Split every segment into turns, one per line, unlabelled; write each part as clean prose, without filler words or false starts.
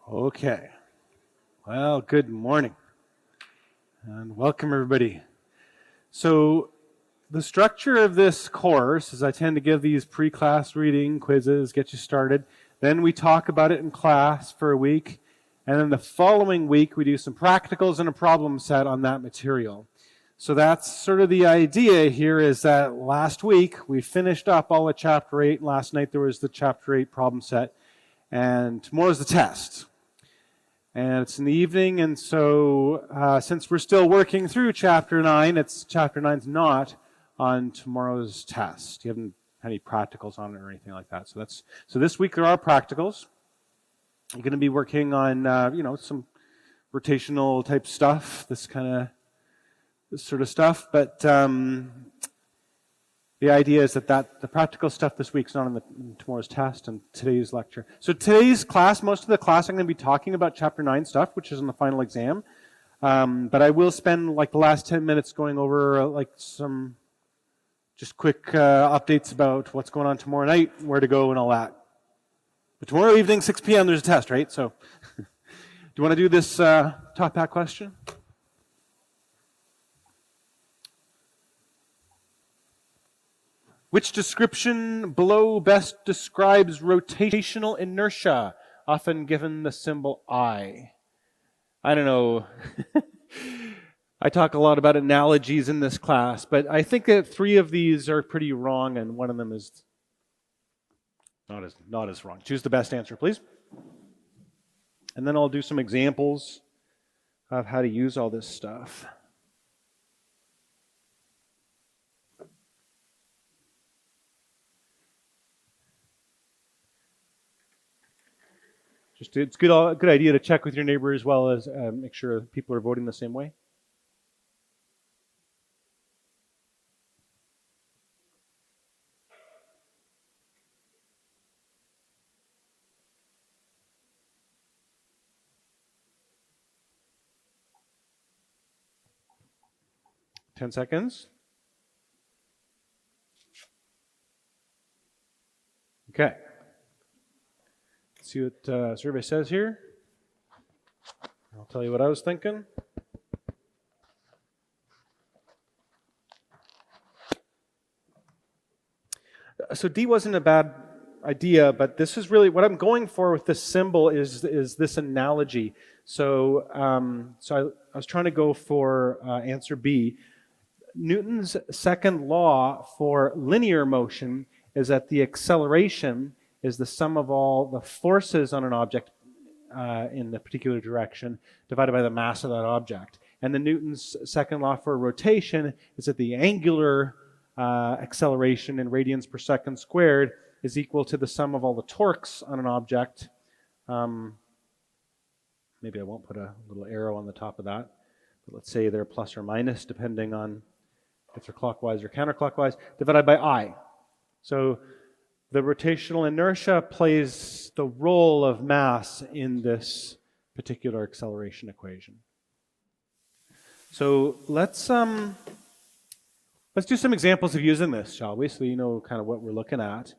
Okay. Well, good morning and welcome everybody. So the structure of this course is I tend to give these pre-class reading quizzes, get you started. Then we talk about it in class for a week. And then the following week we do some practicals and a problem set on that material. So that's sort of the idea here, is that last week we finished up all of Chapter 8. Last night there was the Chapter 8 problem set. And tomorrow's the test. And it's in the evening, and so since we're still working through Chapter 9, Chapter 9's not on tomorrow's test. You haven't had any practicals on it or anything like that. So this week there are practicals. I'm going to be working on some rotational type stuff, this sort of stuff. But the idea is that the practical stuff this week's not in tomorrow's test and today's lecture. So today's class, most of the class I'm going to be talking about Chapter 9 stuff, which is in the final exam. But I will spend like the last 10 minutes going over some just quick updates about what's going on tomorrow night, where to go and all that. But tomorrow evening, 6 p.m., there's a test, right? So do you want to do this top hat question? Which description below best describes rotational inertia, often given the symbol I? I don't know. I talk a lot about analogies in this class, but I think that 3 of these are pretty wrong, and one of them is not as wrong. Choose the best answer, please. And then I'll do some examples of how to use all this stuff. It's a good idea to check with your neighbor as well as make sure people are voting the same way. Ten seconds. Okay. See what survey says here. I'll tell you what I was thinking. So D wasn't a bad idea, but this is really what I'm going for with this symbol is this analogy. So I was trying to go for answer B. Newton's second law for linear motion is that the acceleration is the sum of all the forces on an object in the particular direction divided by the mass of that object. And the Newton's second law for rotation is that the angular acceleration in radians per second squared is equal to the sum of all the torques on an object. Maybe I won't put a little arrow on the top of that, but let's say they're plus or minus depending on if they're clockwise or counterclockwise, divided by I. So the rotational inertia plays the role of mass in this particular acceleration equation. So let's do some examples of using this, shall we? So you know kind of what we're looking at.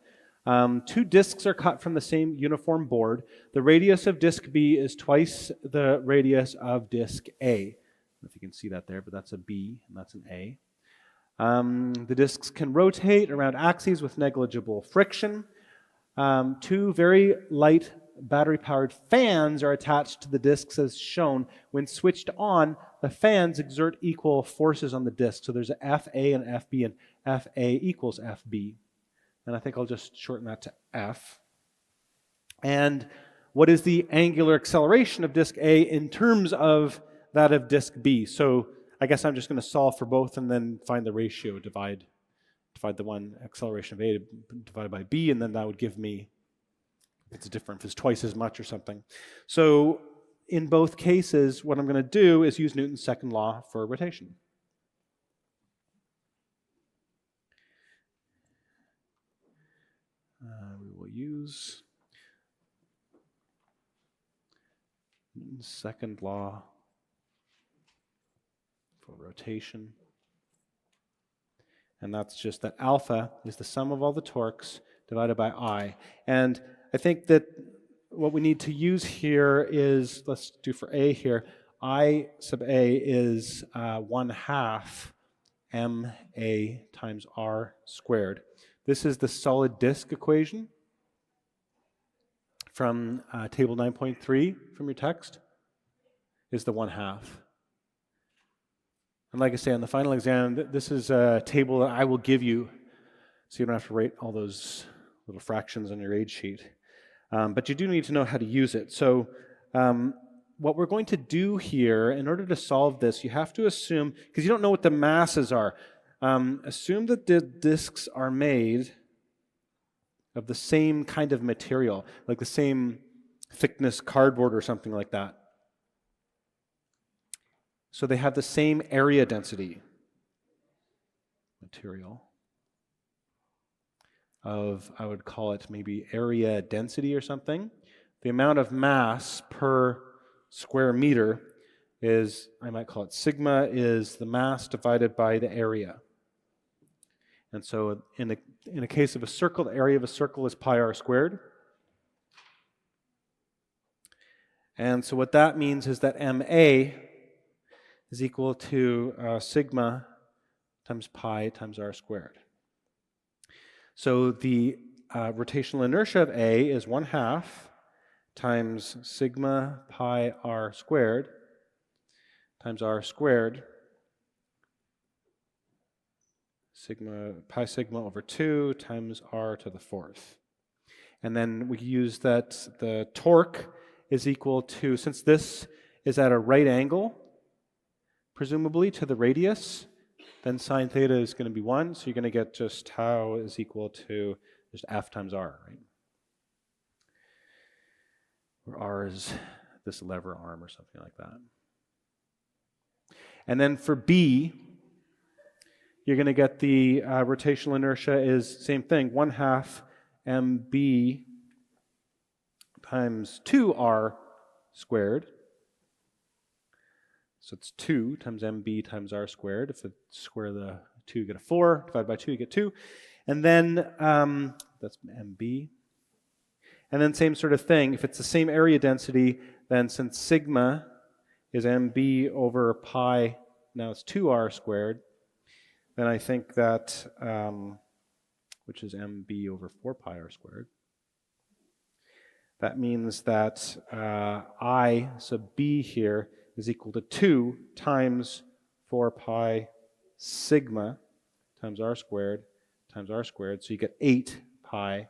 2 discs are cut from the same uniform board. The radius of disc B is twice the radius of disc A. I don't know if you can see that there, but that's a B and that's an A. The discs can rotate around axes with negligible friction. 2 very light battery-powered fans are attached to the discs as shown. When switched on, the fans exert equal forces on the disc. So there's a FA and FB, and FA equals FB. And I think I'll just shorten that to F. And what is the angular acceleration of disc A in terms of that of disc B? So I guess I'm just going to solve for both and then find the ratio, divide the one acceleration of A divided by B, and then that would give me, if it's different, if it's twice as much or something. So in both cases, what I'm going to do is use Newton's second law for rotation. We will use Newton's second law for rotation. And that's just that alpha is the sum of all the torques divided by I. And I think that what we need to use here is, let's do for A here, I sub A is 1/2 MA times R squared. This is the solid disk equation from table 9.3 from your text, is the 1/2. And like I say, on the final exam, this is a table that I will give you, so you don't have to write all those little fractions on your aid sheet. But you do need to know how to use it. So what we're going to do here, in order to solve this, you have to assume, because you don't know what the masses are, assume that the disks are made of the same kind of material, like the same thickness cardboard or something like that. So they have the same area density material of, I would call it maybe area density or something. The amount of mass per square meter is, I might call it sigma, is the mass divided by the area. And so in a case of a circle, the area of a circle is pi r squared. And so what that means is that MA is equal to sigma times pi times r squared. So the rotational inertia of A is 1/2 times sigma pi r squared times r squared, pi sigma over 2 times r to the 4th. And then we use that the torque is equal to, since this is at a right angle, presumably to the radius, then sine theta is going to be 1, so you're going to get just tau is equal to just F times R, right? Where R is this lever arm or something like that. And then for B, you're going to get the rotational inertia is same thing, 1/2 mb times 2r squared. So it's 2 times mb times r squared. If you square the 2, you get a 4. Divide by 2, you get 2. And then that's mb. And then same sort of thing. If it's the same area density, then since sigma is mb over pi, now it's 2r squared, then I think that, which is mb over 4 pi r squared, that means that I sub b here is equal to 2 times 4 pi sigma times r squared, so you get 8 pi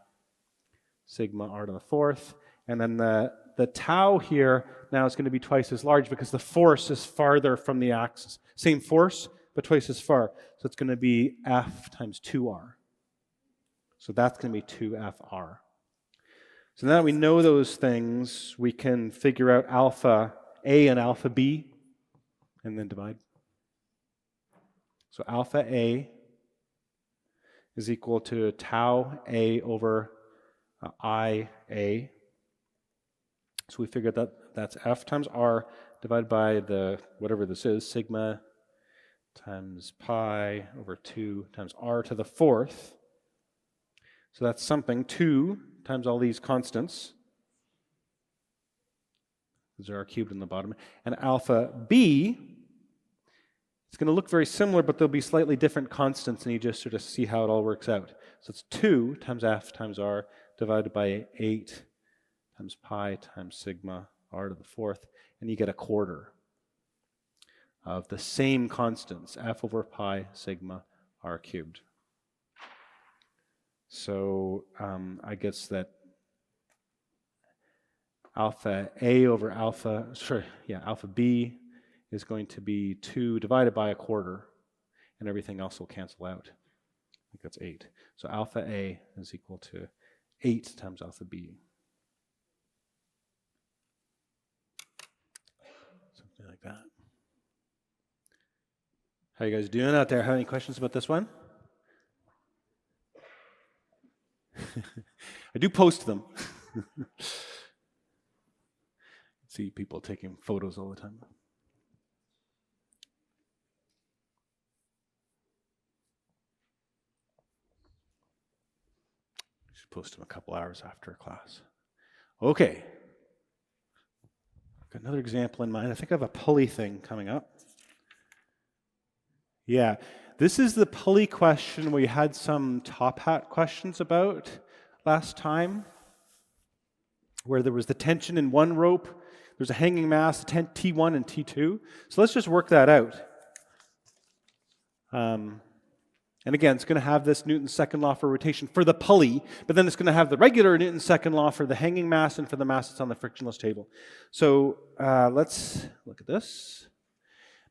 sigma r to the 4th, and then the tau here now is going to be twice as large because the force is farther from the axis. Same force, but twice as far. So it's going to be F times 2r. So that's going to be 2FR. So now that we know those things, we can figure out alpha A and alpha B, and then divide. So alpha A is equal to tau A over IA. So we figured that that's F times R divided by the, whatever this is, sigma times pi over 2 times r to the 4th. So that's something, 2 times all these constants. These are r cubed in the bottom. And alpha B, it's going to look very similar, but there'll be slightly different constants, and you just sort of see how it all works out. So it's 2 times F times R divided by 8 times pi times sigma r to the 4th, and you get a quarter of the same constants, F over pi sigma r cubed. So I guess that alpha A over alpha B is going to be 2 divided by a quarter, and everything else will cancel out. I think that's 8. So alpha A is equal to 8 times alpha B. Something like that. How you guys doing out there? Have any questions about this one? I do post them. See people taking photos all the time. I should post them a couple hours after class. Okay. Got another example in mind. I think I have a pulley thing coming up. Yeah, this is the pulley question we had some top hat questions about last time, where there was the tension in one rope, there's a hanging mass, T1 and T2. So let's just work that out. And again, it's going to have this Newton's second law for rotation for the pulley, but then it's going to have the regular Newton's second law for the hanging mass and for the mass that's on the frictionless table. So let's look at this.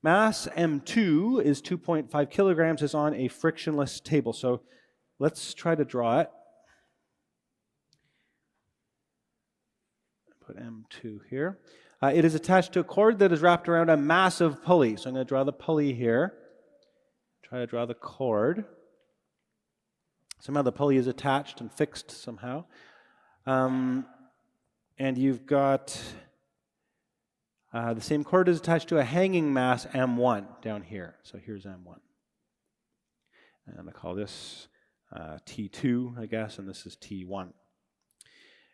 Mass M2 is 2.5 kilograms, is on a frictionless table. So let's try to draw it. Put M2 here. It is attached to a cord that is wrapped around a massive pulley. So I'm going to draw the pulley here. Try to draw the cord. Somehow the pulley is attached and fixed somehow. And you've got the same cord is attached to a hanging mass M1 down here. So here's M1. And I'm going to call this T2, I guess, and this is T1.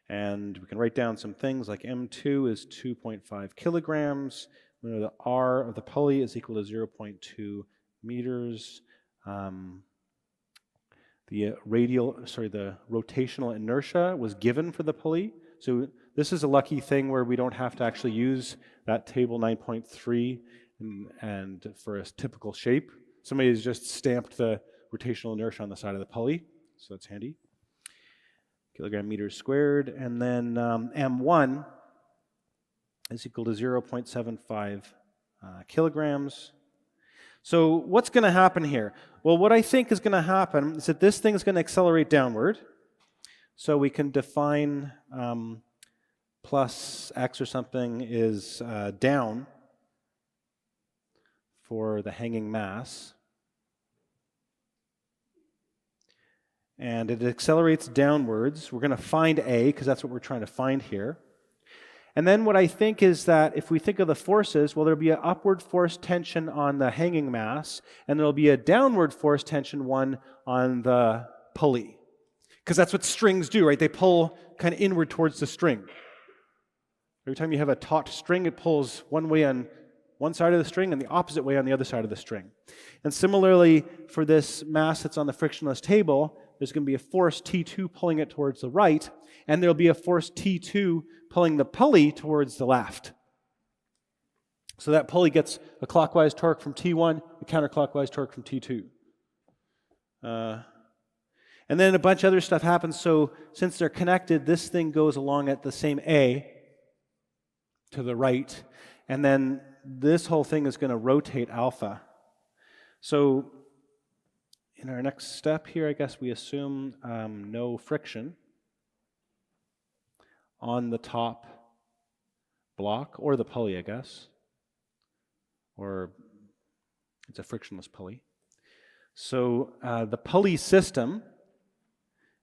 And we can write down some things like M2 is 2.5 kilograms. We know the R of the pulley is equal to 0.2 meters. The rotational inertia was given for the pulley. So this is a lucky thing where we don't have to actually use that table 9.3 and for a typical shape. Somebody has just stamped the rotational inertia on the side of the pulley, so that's handy. Kilogram meters squared, and then M1 is equal to 0.75 kilograms. So what's going to happen here? Well, what I think is going to happen is that this thing is going to accelerate downward. So we can define plus x or something is down for the hanging mass. And it accelerates downwards. We're going to find A, because that's what we're trying to find here. And then what I think is that if we think of the forces, well, there'll be an upward force tension on the hanging mass, and there'll be a downward force tension one on the pulley. Because that's what strings do, right? They pull kind of inward towards the string. Every time you have a taut string, it pulls one way on one side of the string and the opposite way on the other side of the string. And similarly, for this mass that's on the frictionless table, there's going to be a force T2 pulling it towards the right, and there'll be a force T2 pulling the pulley towards the left. So that pulley gets a clockwise torque from T1, a counterclockwise torque from T2. And then a bunch of other stuff happens, so since they're connected, this thing goes along at the same A to the right, and then this whole thing is going to rotate alpha. So in our next step here, I guess we assume no friction on the top block, or the pulley, I guess. Or it's a frictionless pulley. So the pulley system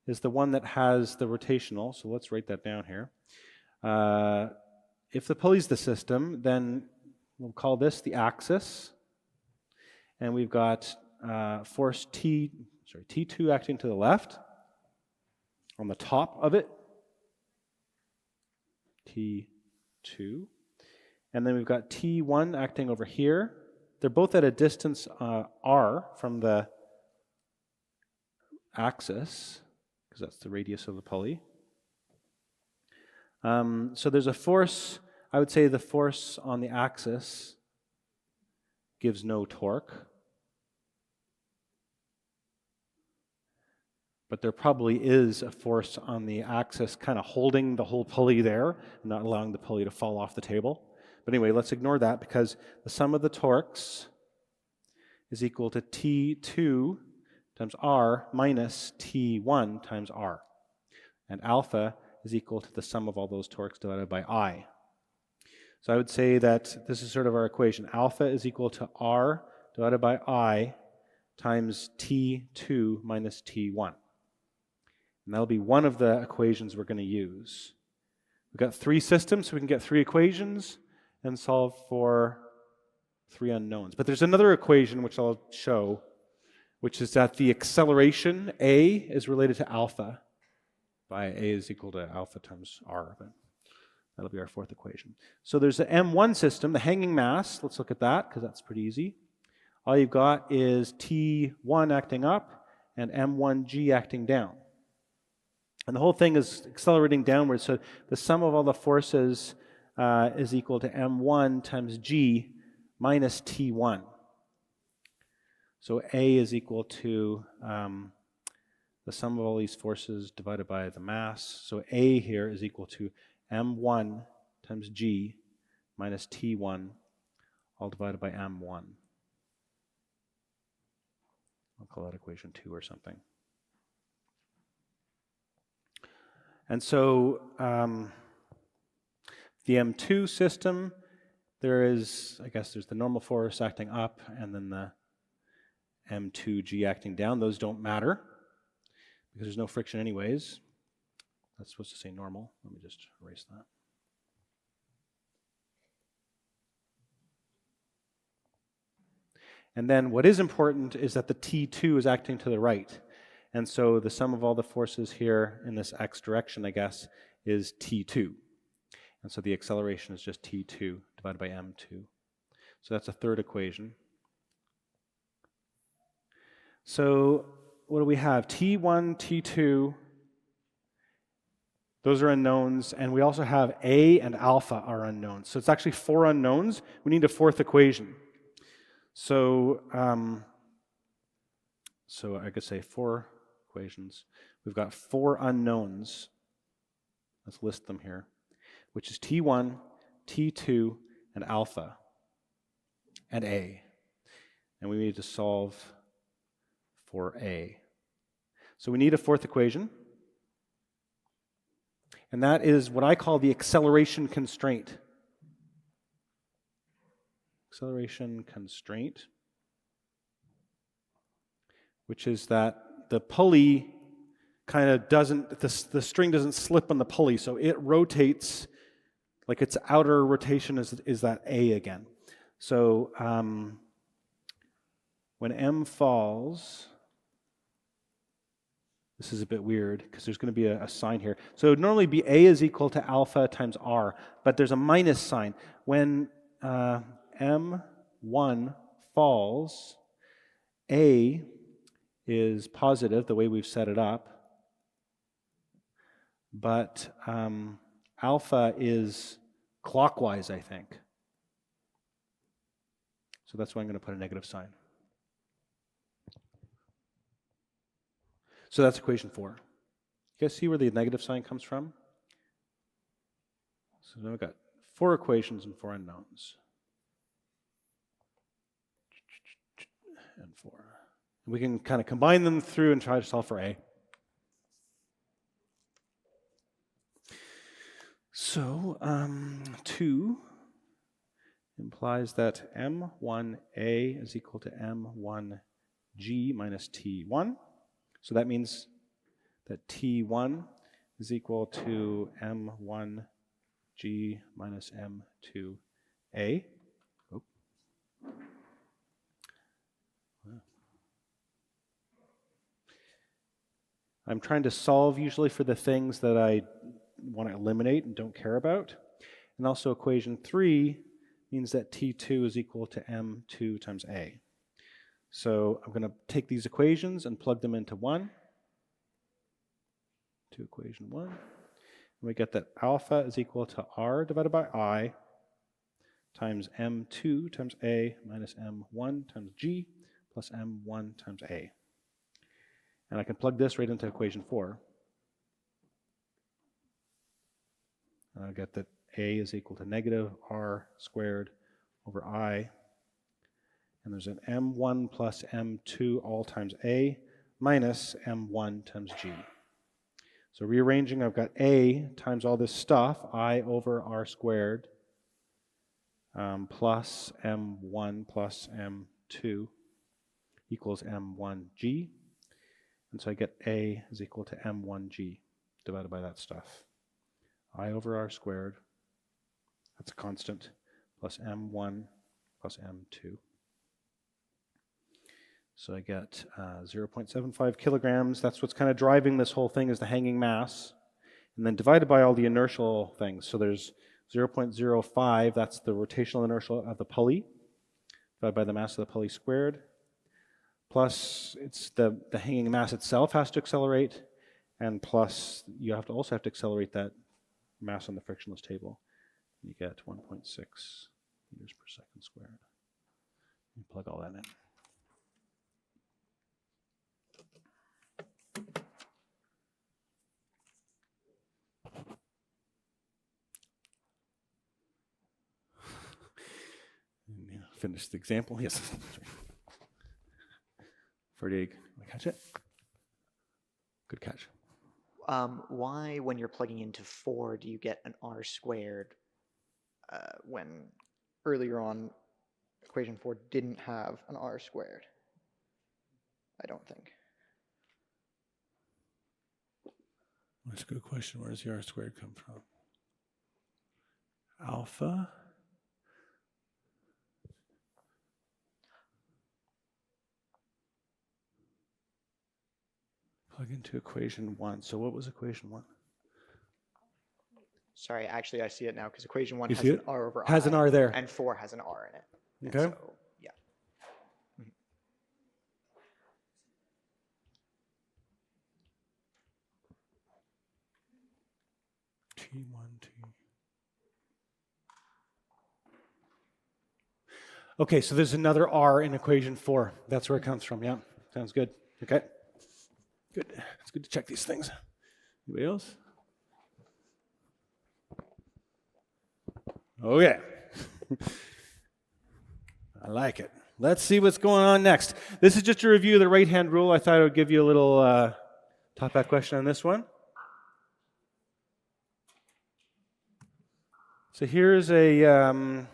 is the one that has the rotational, so let's write that down here. If the pulley's the system, then we'll call this the axis, and we've got force T2 acting to the left on the top of it, T2, and then we've got T1 acting over here. They're both at a distance r from the axis, because that's the radius of the pulley. So there's a force, I would say the force on the axis gives no torque. But there probably is a force on the axis kind of holding the whole pulley there, and not allowing the pulley to fall off the table. But anyway, let's ignore that, because the sum of the torques is equal to T2 times R minus T1 times R. And alpha is equal to the sum of all those torques divided by I. So I would say that this is sort of our equation. Alpha is equal to R divided by I times T2 minus T1. And that'll be one of the equations we're going to use. We've got three systems, so we can get three equations and solve for three unknowns. But there's another equation which I'll show, which is that the acceleration, A, is related to alpha, by A is equal to alpha times R. But That'll be our fourth equation. So there's the M1 system, the hanging mass. Let's look at that because that's pretty easy. All you've got is T1 acting up and M1G acting down. And the whole thing is accelerating downwards, so the sum of all the forces is equal to M1 times G minus T1. So A is equal to the sum of all these forces divided by the mass. So A here is equal to M1 times G minus T1, all divided by M1. I'll call that equation 2 or something. And so the M2 system, there is, I guess there's the normal force acting up and then the M2G acting down. Those don't matter because there's no friction anyways. That's supposed to say normal. Let me just erase that. And then what is important is that the T2 is acting to the right. And so the sum of all the forces here in this x direction, I guess, is T2. And so the acceleration is just T2 divided by M2. So that's a third equation. So what do we have? T1, T2, those are unknowns, and we also have A and alpha are unknowns. So it's actually 4 unknowns. We need a fourth equation. So I could say 4 equations. We've got 4 unknowns. Let's list them here, which is T1, T2, and alpha, and A. And we need to solve for A. So we need a fourth equation, and that is what I call the acceleration constraint. Acceleration constraint, which is that the pulley kind of doesn't, the string doesn't slip on the pulley, so it rotates, like its outer rotation is that A again. So when M falls, this is a bit weird because there's going to be a sign here. So it would normally be A is equal to alpha times R, but there's a minus sign. When M1 falls, A is positive, the way we've set it up, but alpha is clockwise, I think. So that's why I'm going to put a negative sign. So that's equation 4. You guys see where the negative sign comes from? So now we've got 4 equations and 4 unknowns. And 4. We can kind of combine them through and try to solve for A. So 2 implies that M1A is equal to M1G minus T1. So that means that T1 is equal to M1G minus M2A. Oh. I'm trying to solve usually for the things that I want to eliminate and don't care about. And also equation 3 means that T2 is equal to M2 times A. So I'm going to take these equations and plug them into 1. To equation 1. And we get that alpha is equal to R divided by I times M2 times A minus M1 times G plus M1 times A. And I can plug this right into equation 4. And I'll get that A is equal to negative R squared over I. And there's an M1 plus M2 all times A minus M1 times G. So rearranging, I've got A times all this stuff, I over R squared, plus M1 plus M2 equals M1G. And so I get A is equal to M1G divided by that stuff. I over R squared, that's a constant, plus M1 plus M2. So I get 0.75 kilograms. That's what's kind of driving this whole thing, is the hanging mass. And then divided by all the inertial things. So there's 0.05, that's the rotational inertia of the pulley, divided by the mass of the pulley squared, plus it's the hanging mass itself has to accelerate, and plus you also have to accelerate that mass on the frictionless table. You get 1.6 meters per second squared. You plug all that in. Finish the example. Yes. Ferdig, catch it? Good catch.
Why, when you're plugging into 4, do you get an r squared when earlier on equation 4 didn't have an r squared? I don't think.
That's a good question. Where does the r squared come from? Alpha. Plug into equation 1. So what was equation 1?
Sorry, actually I see it now because equation 1
You
has
see
an
it?
r over
Has
I,
an r there.
and 4 has an r in it.
Okay.
So, yeah.
T1, T. Okay, so there's another r in equation 4. That's where it comes from. Yeah, sounds good. Okay. Good. It's good to check these things. Anybody else? Okay. I like it. Let's see what's going on next. This is just a review of the right-hand rule. I thought I would give you a little top-hat question on this one. So here's a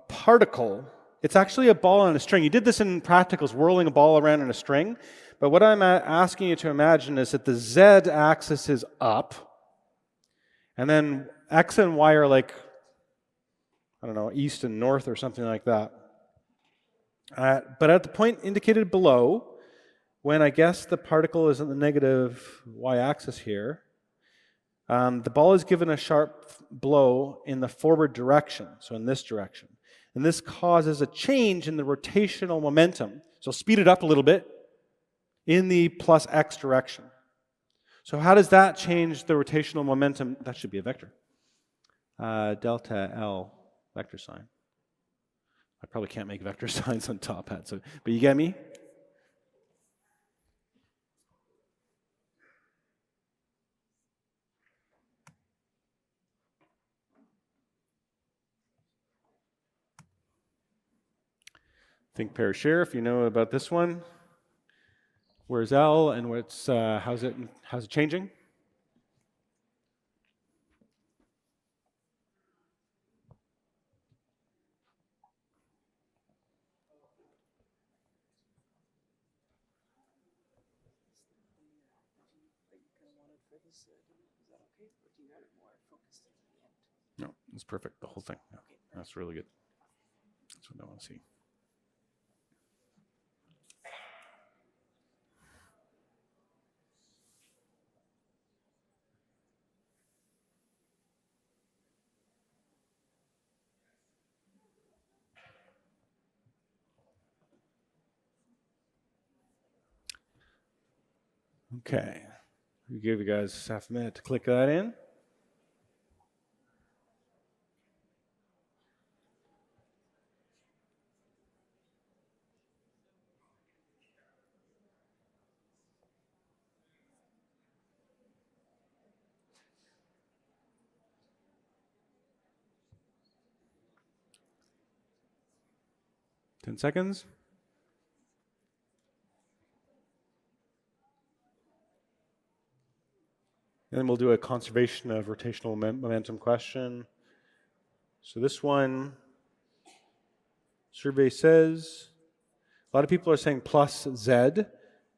particle. It's actually a ball on a string. You did this in practicals, whirling a ball around in a string. But what I'm asking you to imagine is that the z-axis is up, and then x and y are like, I don't know, east and north or something like that. But at the point indicated below, when I guess the particle is in the negative y-axis here, the ball is given a sharp blow in the forward direction, so in this direction. And this causes a change in the rotational momentum. So speed it up a little bit in the plus x direction. So how does that change the rotational momentum? That should be a vector. Delta L vector sign. I probably can't make vector signs on top hat, but you get me? Think pair share if you know about this one. Where's L and how's it changing? No, it's perfect, the whole thing. Yeah, that's really good. That's what I want to see. Okay, we give you guys half a minute to click that in. Ten seconds. And then we'll do a conservation of rotational momentum question. So this one, survey says, a lot of people are saying plus z. The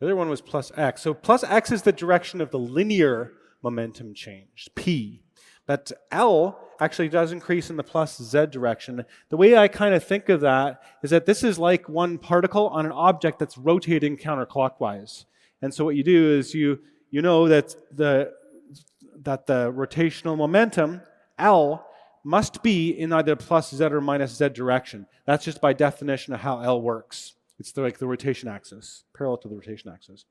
other one was plus x. So plus x is the direction of the linear momentum change, p. But L actually does increase in the plus z direction. The way I kind of think of that is that this is like one particle on an object that's rotating counterclockwise. And so what you do is you know that that the rotational momentum, L, must be in either plus Z or minus Z direction. That's just by definition of how L works. It's like the rotation axis, parallel to the rotation axis.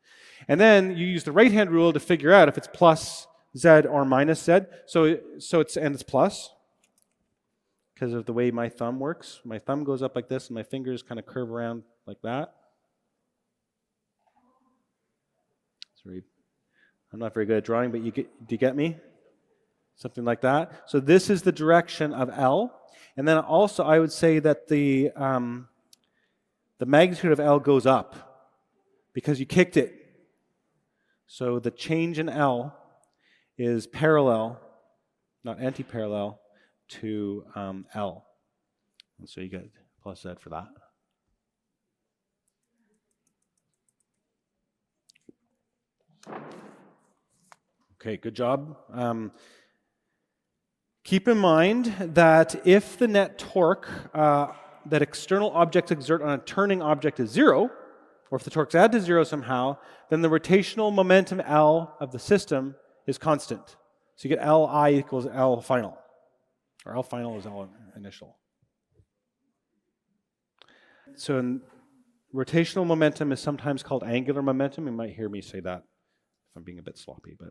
And then you use the right-hand rule to figure out if it's plus Z or minus Z. So it's plus because of the way my thumb works. My thumb goes up like this and my fingers kind of curve around like that. Sorry, I'm not very good at drawing, but do you get me? Something like that. So this is the direction of L. And then also I would say that the magnitude of L goes up because you kicked it. So the change in L is parallel, not anti-parallel, to L. And so you get plus Z for that. Okay, good job. Keep in mind that if the net torque that external objects exert on a turning object is 0, or if the torques add to 0 somehow, then the rotational momentum L of the system is constant. So you get Li equals L final, or L final is L initial. So rotational momentum is sometimes called angular momentum. You might hear me say that if I'm being a bit sloppy, but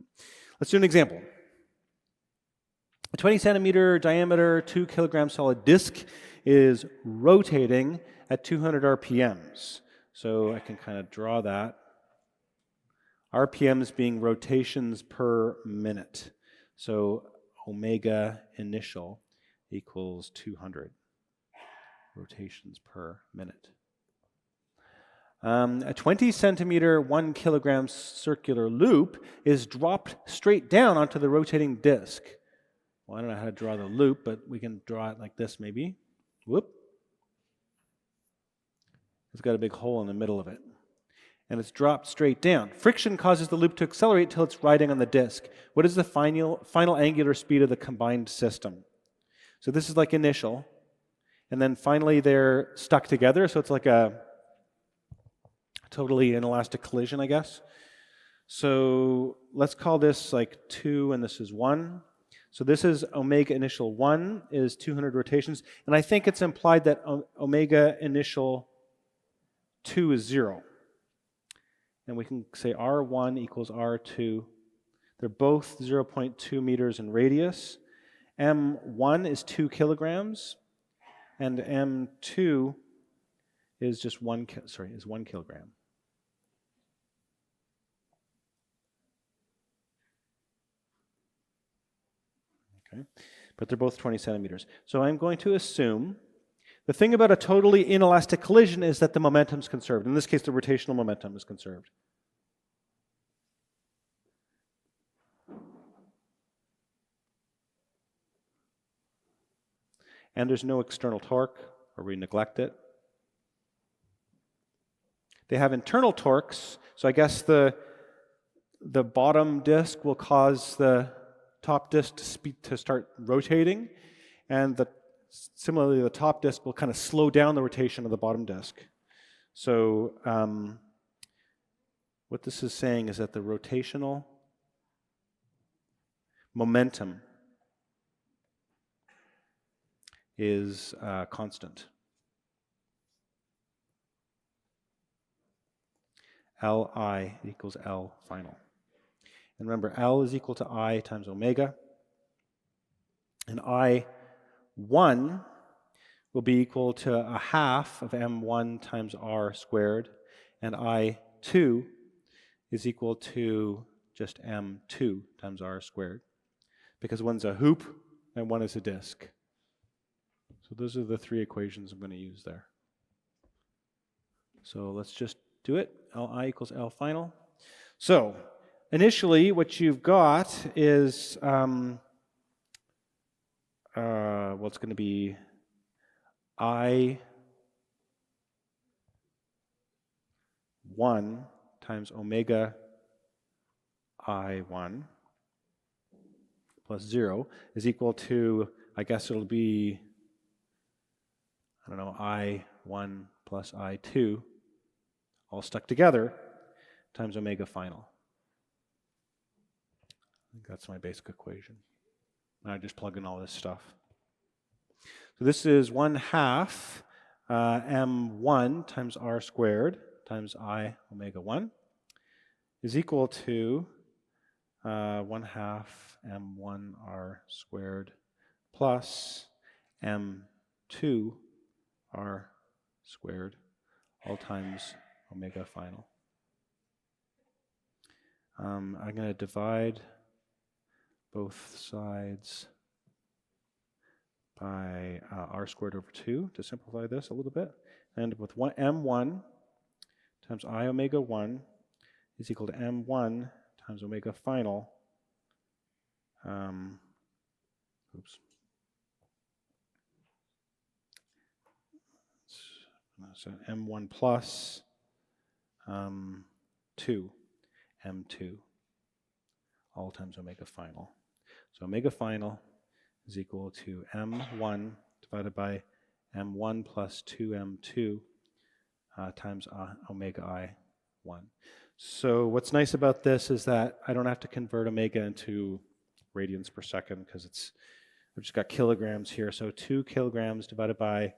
let's do an example. A 20 centimeter diameter, 2 kilogram solid disk is rotating at 200 RPMs. So I can kind of draw that. RPMs being rotations per minute. So omega initial equals 200 rotations per minute. A 20 centimeter, 1 kilogram circular loop is dropped straight down onto the rotating disk. Well, I don't know how to draw the loop, but we can draw it like this maybe. Whoop. It's got a big hole in the middle of it. And it's dropped straight down. Friction causes the loop to accelerate till it's riding on the disk. What is the final angular speed of the combined system? So this is like initial. And then finally they're stuck together, so it's like a totally inelastic collision, I guess. So let's call this like 2 and this is 1. So this is omega initial 1 is 200 rotations. And I think it's implied that omega initial 2 is 0. And we can say R1 equals R2. They're both 0.2 meters in radius. M1 is 2 kilograms. And M2 is just 1 kilogram. Okay, but they're both 20 centimeters. So I'm going to assume the thing about a totally inelastic collision is that the momentum is conserved. In this case, the rotational momentum is conserved. And there's no external torque, or we neglect it. They have internal torques, so I guess the bottom disk will cause the top disk to start rotating, and similarly the top disk will kind of slow down the rotation of the bottom disk. So what this is saying is that the rotational momentum is constant. Li equals L final. And remember, L is equal to I times omega. And I1 will be equal to a half of M1 times R squared. And I2 is equal to just M2 times R squared. Because one's a hoop and one is a disk. So those are the 3 equations I'm going to use there. So let's just do it. Li equals L final. So initially what you've got is, well, it's going to be I1 times omega I1 plus 0 is equal to, I guess it'll be, I don't know, I1 plus I2, all stuck together, times omega final. think that's my basic equation. And I just plug in all this stuff. So this is 1/2 m1 times r squared times I omega 1 is equal to 1/2 m1 r squared plus m2 r squared all times omega final. I'm going to divide both sides by r squared over 2 to simplify this a little bit. And with m1 times I omega 1 is equal to m1 times omega final. So m1 plus 2 m2 all times omega final. So omega final is equal to m1 divided by m1 plus 2m2 times omega I1. So what's nice about this is that I don't have to convert omega into radians per second because I've just got kilograms here. So 2 kilograms divided by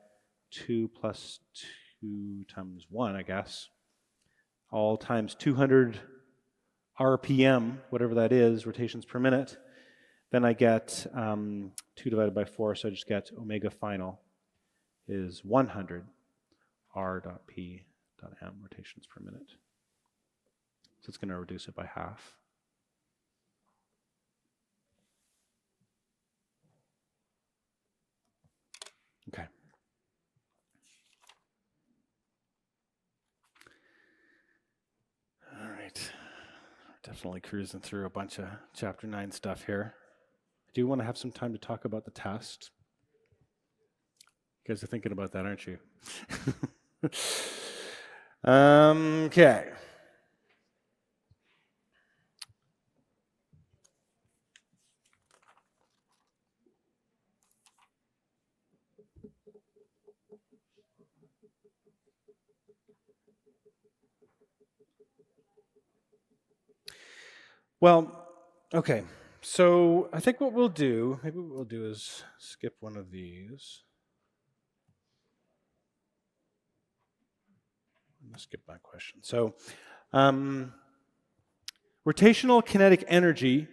2 plus 2 times 1, I guess, all times 200 RPM, whatever that is, rotations per minute. Then I get 2 divided by 4, so I just get omega final is 100 r dot p dot m rotations per minute. So it's going to reduce it by half. Okay. All right. We're definitely cruising through a bunch of Chapter 9 stuff here. I do want to have some time to talk about the test. You guys are thinking about that, aren't you? Okay. Well, okay. So I think maybe what we'll do is skip one of these. I'm going to skip that question. So rotational kinetic energy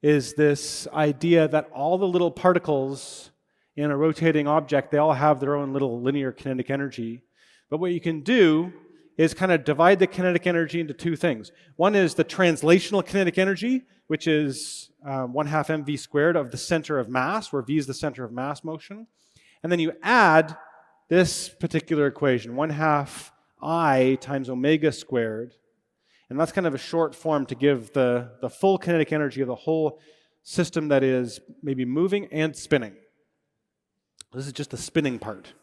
is this idea that all the little particles in a rotating object, they all have their own little linear kinetic energy. But what you can do is kind of divide the kinetic energy into two things. One is the translational kinetic energy, which is 1/2 mv squared of the center of mass, where v is the center of mass motion. And then you add this particular equation, 1/2 I times omega squared. And that's kind of a short form to give the full kinetic energy of the whole system that is maybe moving and spinning. This is just the spinning part.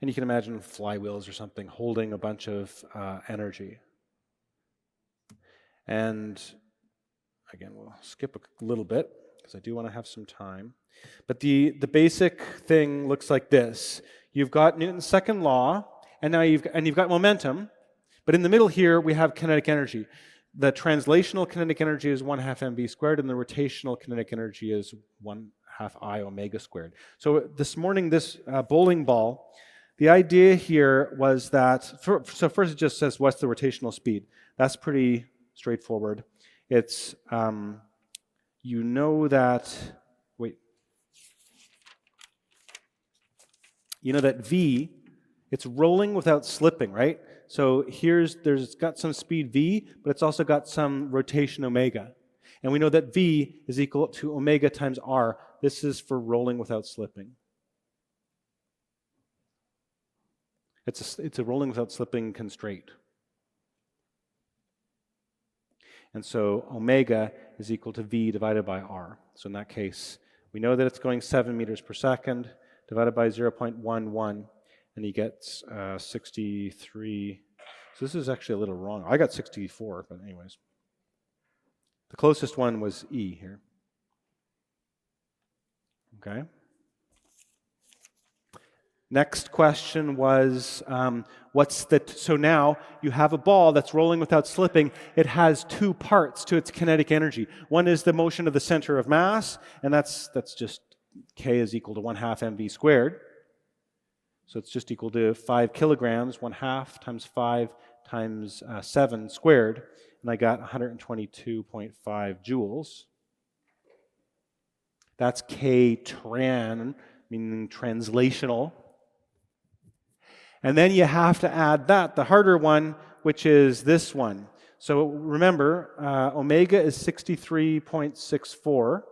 And you can imagine flywheels or something holding a bunch of energy. And again, we'll skip a little bit because I do want to have some time. But the basic thing looks like this. You've got Newton's second law, and now you've got momentum. But in the middle here, we have kinetic energy. The translational kinetic energy is 1/2 mv squared, and the rotational kinetic energy is 1/2 I omega squared. So this morning, this bowling ball, the idea here was that, so first it just says, what's the rotational speed? That's pretty straightforward. It's, you know that V, it's rolling without slipping, right? So there's got some speed V, but it's also got some rotation omega. And we know that V is equal to omega times R. This is for rolling without slipping. It's a rolling without slipping constraint. And so omega is equal to V divided by R. So in that case, we know that it's going 7 meters per second divided by 0.11, and he gets 63. So this is actually a little wrong. I got 64, but anyways. The closest one was E here. Okay? Next question was, so now you have a ball that's rolling without slipping. It has two parts to its kinetic energy. One is the motion of the center of mass, and that's just K is equal to 1/2 mv squared. So it's just equal to 5 kilograms, 1/2 times 5 times 7 squared, and I got 122.5 joules. That's K tran, meaning translational. And then you have to add the harder one, which is this one. So remember, omega is 63.64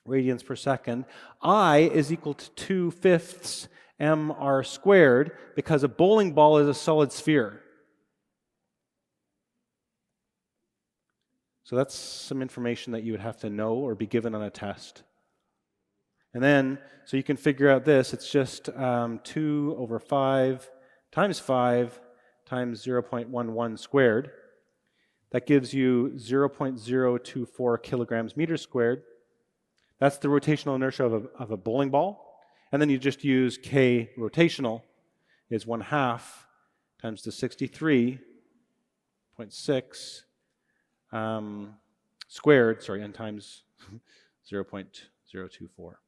radians per second. I is equal to 2/5 mr squared because a bowling ball is a solid sphere. So that's some information that you would have to know or be given on a test. And then, so you can figure out this, it's just 2 over 5 times 0.11 squared. That gives you 0.024 kilograms meters squared. That's the rotational inertia of a bowling ball. And then you just use K rotational is 1/2 times the 63.6 squared, and times 0.024.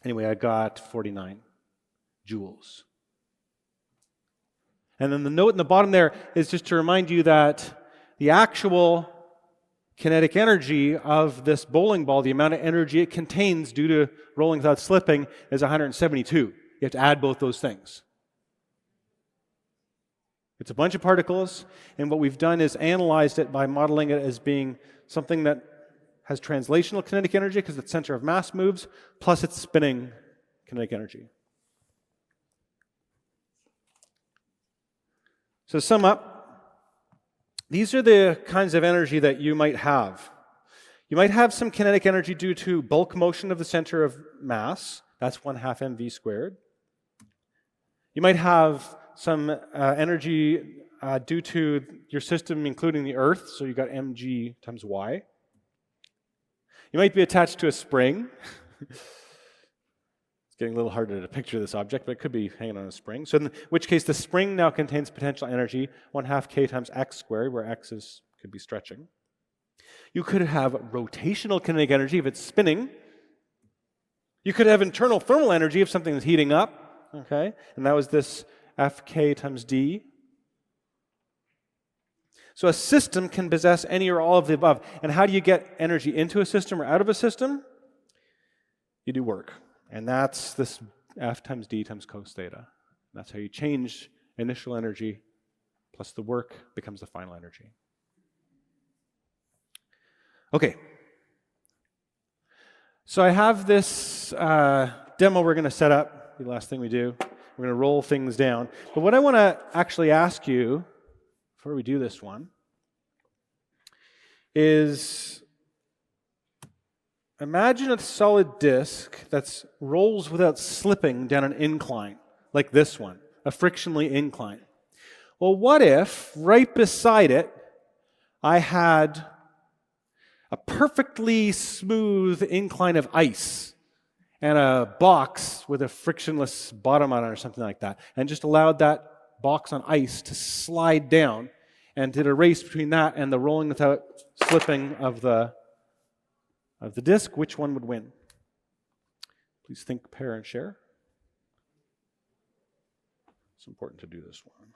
Anyway, I got 49 joules. And then the note in the bottom there is just to remind you that the actual kinetic energy of this bowling ball, the amount of energy it contains due to rolling without slipping, is 172. You have to add both those things. It's a bunch of particles, and what we've done is analyzed it by modeling it as being something that has translational kinetic energy because the center of mass moves, plus its spinning kinetic energy. So to sum up, these are the kinds of energy that you might have. You might have some kinetic energy due to bulk motion of the center of mass. That's 1/2 mv squared. You might have some energy due to your system, including the Earth, so you got mg times y. You might be attached to a spring. It's getting a little harder to picture this object, but it could be hanging on a spring. So in which case, the spring now contains potential energy, 1/2 k times x squared, where x could be stretching. You could have rotational kinetic energy if it's spinning. You could have internal thermal energy if something is heating up, okay? And that was this Fk times d. So a system can possess any or all of the above. And how do you get energy into a system or out of a system? You do work. And that's this F times d times cos theta. That's how you change initial energy plus the work becomes the final energy. Okay. So I have this demo we're going to set up, the last thing we do. We're going to roll things down. But what I want to actually ask you before we do this one is imagine a solid disk that rolls without slipping down an incline, like this one, a frictionally incline. Well, what if right beside it I had a perfectly smooth incline of ice and a box with a frictionless bottom on it or something like that, and just allowed that box on ice to slide down and did a race between that and the rolling without slipping of the disk? Which one would win? Please think, pair, and share. It's important to do this one.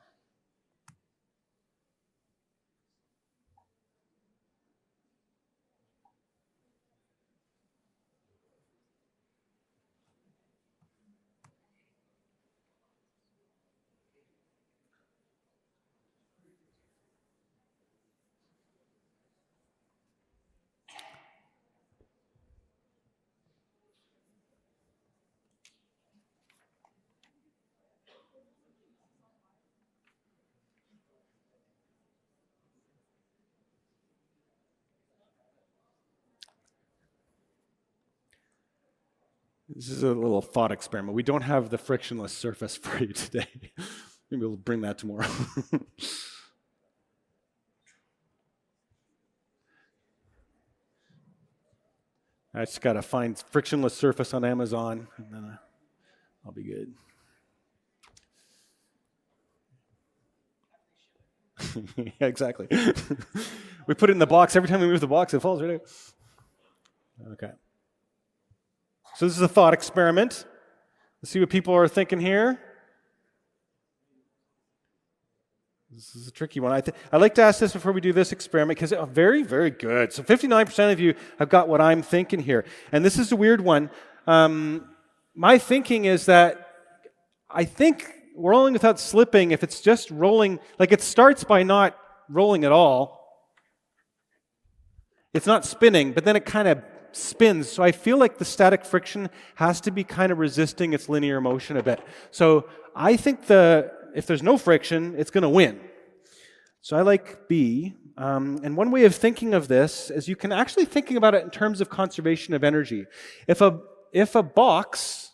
This is a little thought experiment. We don't have the frictionless surface for you today. Maybe we'll bring that tomorrow. I just got to find frictionless surface on Amazon, and then I'll be good. Yeah, exactly. We put it in the box. Every time we move the box, it falls right out. Okay. So this is a thought experiment. Let's see what people are thinking here. This is a tricky one. I like to ask this before we do this experiment because it's very, very good. So 59% of you have got what I'm thinking here. And this is a weird one. My thinking is that I think rolling without slipping, if it's just rolling, like it starts by not rolling at all. It's not spinning, but then it kind of spins. So I feel like the static friction has to be kind of resisting its linear motion a bit. So I think if there's no friction, it's going to win. So I like B. And one way of thinking of this is you can actually thinking about it in terms of conservation of energy. If a box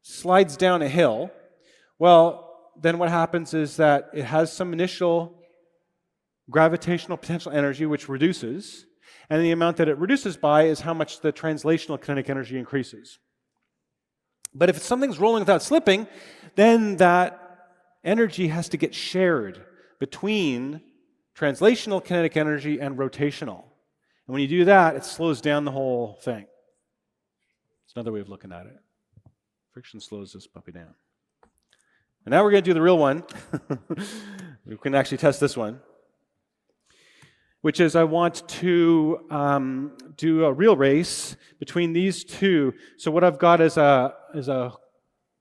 slides down a hill, well, then what happens is that it has some initial gravitational potential energy which reduces, and the amount that it reduces by is how much the translational kinetic energy increases. But if something's rolling without slipping, then that energy has to get shared between translational kinetic energy and rotational. And when you do that, it slows down the whole thing. It's another way of looking at it. Friction slows this puppy down. And now we're going to do the real one. We can actually test this one, which is I want to do a real race between these two. So what I've got is a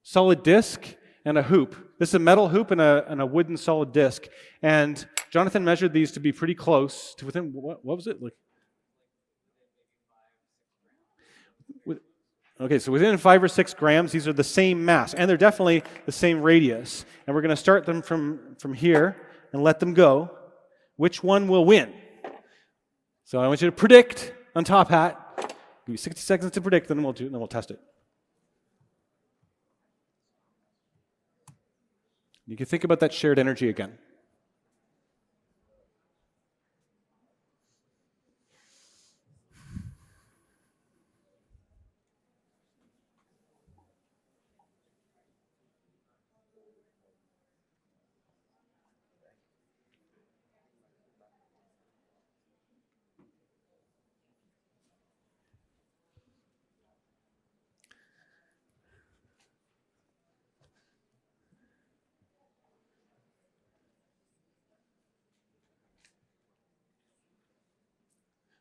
solid disc and a hoop. This is a metal hoop and a wooden solid disc. And Jonathan measured these to be pretty close to within, what was it? Okay, so within 5 or 6 grams, these are the same mass, and they're definitely the same radius. And we're going to start them from here and let them go. Which one will win? So I want you to predict on Top Hat. Give you 60 seconds to predict, then we'll test it. You can think about that shared energy again.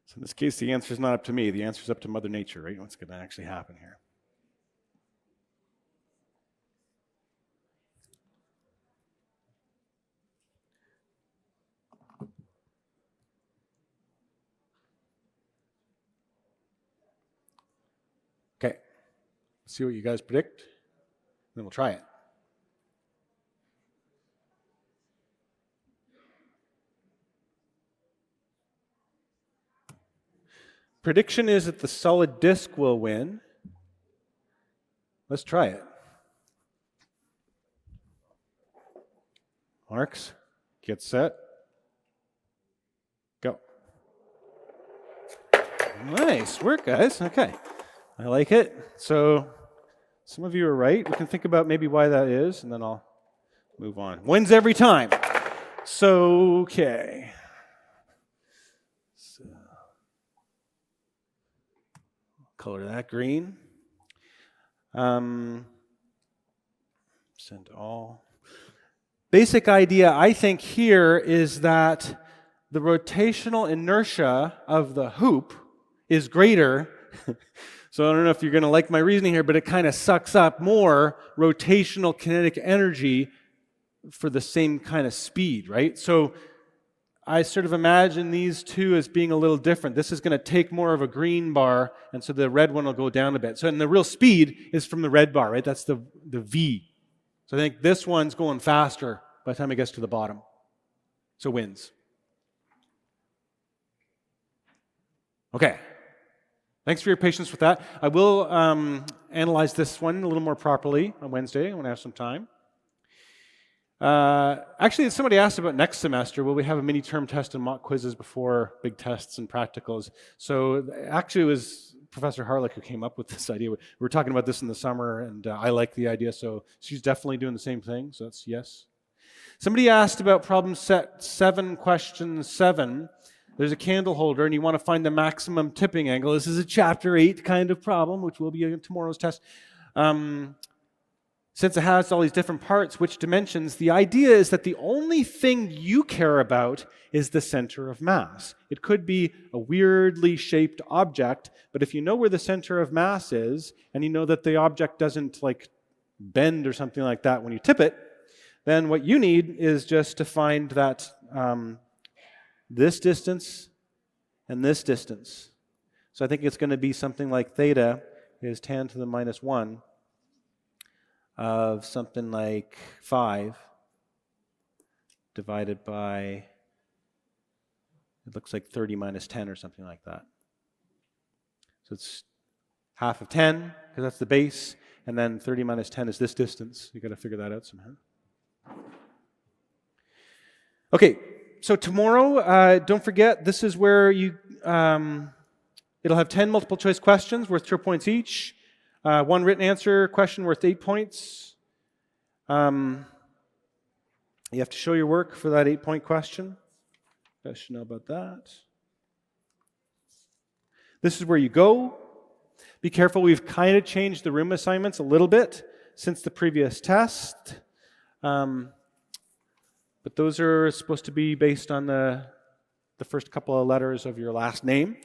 So in this case, the answer is not up to me. The answer is up to Mother Nature, right? What's going to actually happen here? Okay. Let's see what you guys predict. Then we'll try it. Prediction is that the solid disk will win. Let's try it. Marks, get set, go. Nice work, guys. Okay, I like it. So some of you are right. We can think about maybe why that is, and then I'll move on. Wins every time. So, okay. So, color that green. Send all. Basic idea, I think, here is that the rotational inertia of the hoop is greater. So I don't know if you're going to like my reasoning here, but it kind of sucks up more rotational kinetic energy for the same kind of speed, right? So I sort of imagine these two as being a little different. This is going to take more of a green bar, and so the red one will go down a bit. So and the real speed is from the red bar, right? That's the V. So I think this one's going faster by the time it gets to the bottom. So wins. Okay. Thanks for your patience with that. I will analyze this one a little more properly on Wednesday when I have some time. Actually, somebody asked about next semester. Will we have a mini-term test and mock quizzes before big tests and practicals? So actually, it was Professor Harlick who came up with this idea. We were talking about this in the summer, and I like the idea, so she's definitely doing the same thing, so that's yes. Somebody asked about problem set 7, question 7. There's a candle holder, and you want to find the maximum tipping angle. This is a chapter 8 kind of problem, which will be in tomorrow's test. Since it has all these different parts, which dimensions, the idea is that the only thing you care about is the center of mass. It could be a weirdly shaped object, but if you know where the center of mass is, and you know that the object doesn't like bend or something like that when you tip it, then what you need is just to find that this distance and this distance. So I think it's going to be something like theta is tan to the minus 1 of something like 5 divided by, it looks like 30 minus 10 or something like that. So it's half of 10, because that's the base, and then 30 minus 10 is this distance. You've got to figure that out somehow. Okay, so tomorrow, don't forget, this is where you, it'll have 10 multiple choice questions worth 2 points each. 1 written answer question worth 8 points. You have to show your work for that 8-point question. You guys should know about that. This is where you go. Be careful, we've kind of changed the room assignments a little bit since the previous test. But those are supposed to be based on the first couple of letters of your last name.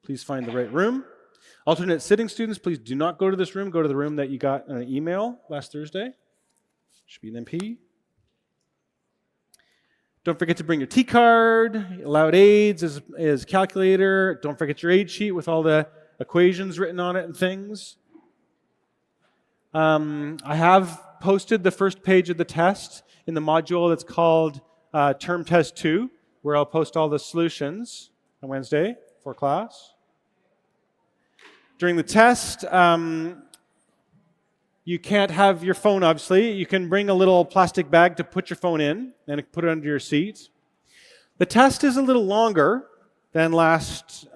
Please find the right room. Alternate sitting students, please do not go to this room. Go to the room that you got in an email last Thursday. Should be an MP. Don't forget to bring your T-card. Allowed aids is calculator. Don't forget your aid sheet with all the equations written on it and things. I have posted the first page of the test in the module that's called Term Test 2, where I'll post all the solutions on Wednesday for class. During the test, you can't have your phone, obviously. You can bring a little plastic bag to put your phone in and put it under your seat. The test is a little longer than last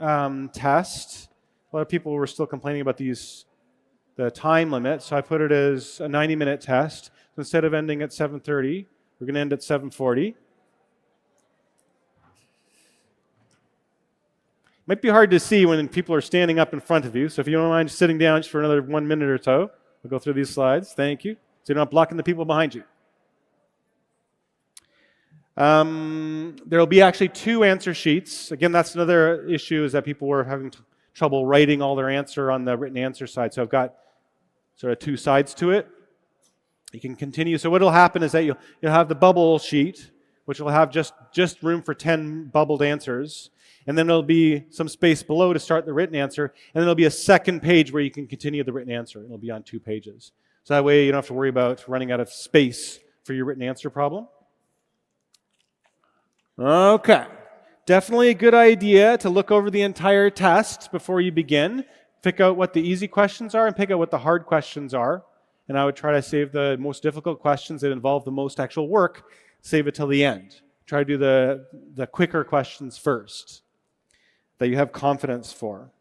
test. A lot of people were still complaining about the time limit, so I put it as a 90-minute test. So instead of ending at 7:30, we're going to end at 7:40. Might be hard to see when people are standing up in front of you, so if you don't mind sitting down just for another 1 minute or so, we'll go through these slides. Thank you. So you're not blocking the people behind you. There will be actually 2 answer sheets. Again, that's another issue, is that people were having trouble writing all their answer on the written answer side. So I've got sort of 2 sides to it. You can continue. So what will happen is that you'll have the bubble sheet, which will have just room for 10 bubbled answers. And then there'll be some space below to start the written answer. And then there'll be a second page where you can continue the written answer. It'll be on 2 pages. So that way you don't have to worry about running out of space for your written answer problem. Okay. Definitely a good idea to look over the entire test before you begin. Pick out what the easy questions are and pick out what the hard questions are. And I would try to save the most difficult questions that involve the most actual work, save it till the end. Try to do the quicker questions first that you have confidence for.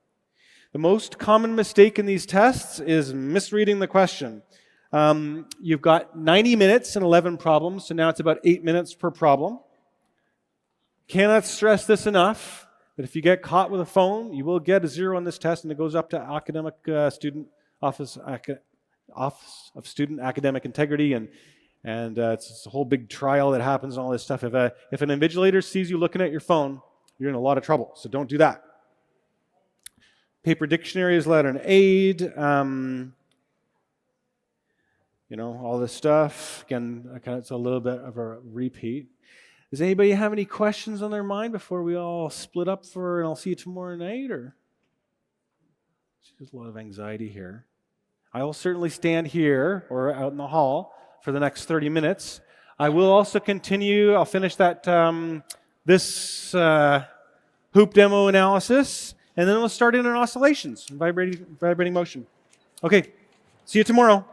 The most common mistake in these tests is misreading the question. You've got 90 minutes and 11 problems, so now it's about 8 minutes per problem. Cannot stress this enough, that if you get caught with a phone, you will get a 0 on this test, and it goes up to Academic Student Office of Student Academic Integrity, and it's a whole big trial that happens and all this stuff. If an invigilator sees you looking at your phone, you're in a lot of trouble, so don't do that. Paper dictionary is allowed an aid. All this stuff. Again, it's a little bit of a repeat. Does anybody have any questions on their mind before we all split up and I'll see you tomorrow night? Or there's a lot of anxiety here. I will certainly stand here or out in the hall for the next 30 minutes. I will also continue. I'll finish that this hoop demo analysis, and then we'll start in on oscillations, vibrating motion. Okay, see you tomorrow.